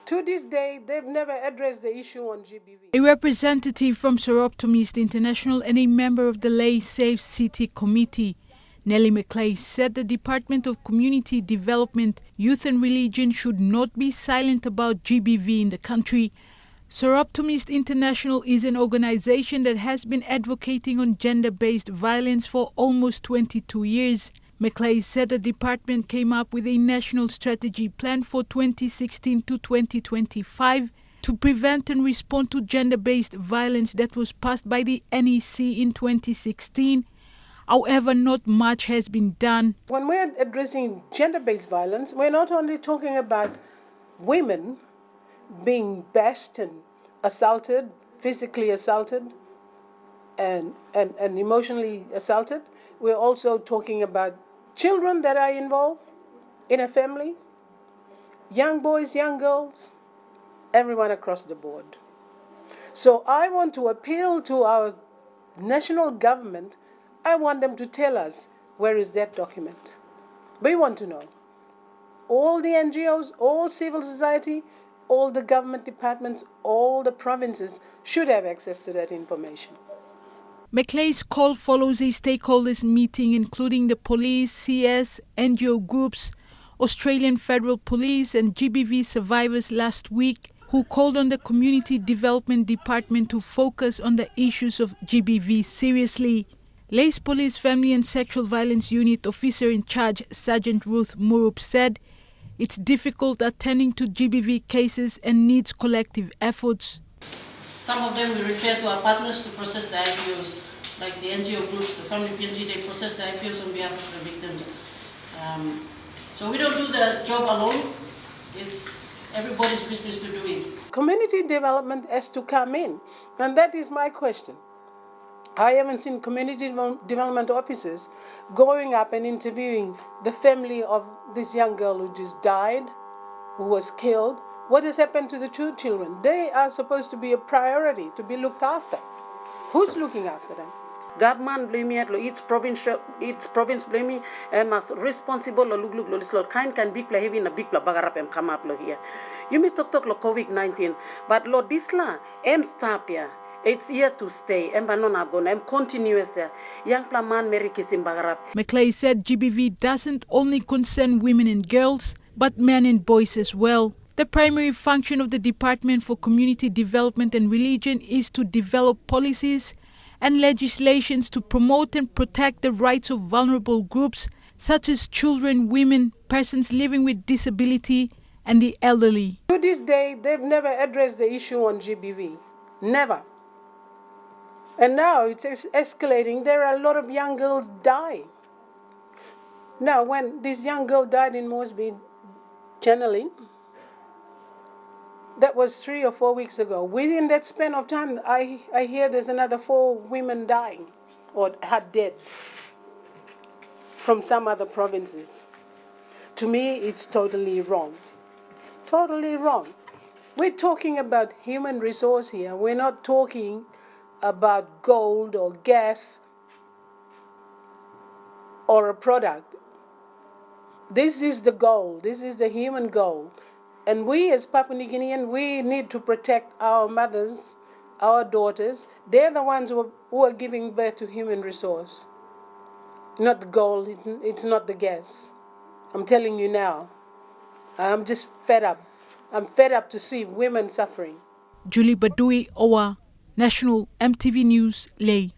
To this day, they've never addressed the issue on GBV. A representative from Soroptimist International and a member of the Lae Safe City Committee, Nellie McLay, said the Department of Community Development, Youth and Religion should not be silent about GBV in the country. Soroptimist International is an organization that has been advocating on gender-based violence for almost 22 years. McLay said the department came up with a national strategy plan for 2016 to 2025 to prevent and respond to gender-based violence that was passed by the NEC in 2016. However, not much has been done. When we're addressing gender-based violence, we're not only talking about women being bashed and assaulted, physically assaulted and emotionally assaulted. We're also talking about children that are involved in a family, young boys, young girls, everyone across the board. So I want to appeal to our national government. I want them to tell us, where is that document? We want to know. All the NGOs, all civil society, all the government departments, all the provinces should have access to that information. McLay's call follows a stakeholders meeting including the police, CS, NGO groups, Australian Federal Police and GBV survivors last week, who called on the Community Development Department to focus on the issues of GBV seriously. Lae's Police Family and Sexual Violence Unit Officer in Charge, Sergeant Ruth Murup, said it's difficult attending to GBV cases and needs collective efforts. Some of them we refer to our partners to process the IPOs, like the NGO groups, the Family PNG, they process the IPOs on behalf of the victims. So we don't do the job alone. It's everybody's business to do it. Community development has to come in, and that is my question. I haven't seen community development officers going up and interviewing the family of this young girl who just died, who was killed. What has happened to the two children? They are supposed to be a priority, to be looked after. Who's looking after them? Government blame it, each province blame it, and as responsible look can big play heavy in a big play bagarap and come up here. You may talk COVID-19, but Lord this la stop here. It's here to stay. I'm continuous. Young man Mary kissing bagarap. McLay said GBV doesn't only concern women and girls, but men and boys as well. The primary function of the Department for Community Development and Religion is to develop policies and legislations to promote and protect the rights of vulnerable groups such as children, women, persons living with disability, and the elderly. To this day, they've never addressed the issue on GBV. Never. And now it's escalating. There are a lot of young girls dying. Now, when this young girl died in Mosby, channeling, that was 3 or 4 weeks ago. Within that span of time, I hear there's another 4 women dying or had dead from some other provinces. To me, it's totally wrong. Totally wrong. We're talking about human resource here. We're not talking about gold or gas or a product. This is the goal. This is the human goal. And we as Papua New Guinean, we need to protect our mothers, our daughters. They're the ones who are giving birth to human resource. Not the gold, it's not the gas. I'm telling you now. I'm just fed up. I'm fed up to see women suffering. Julie Badui, Owa, National EMTV News, Lae.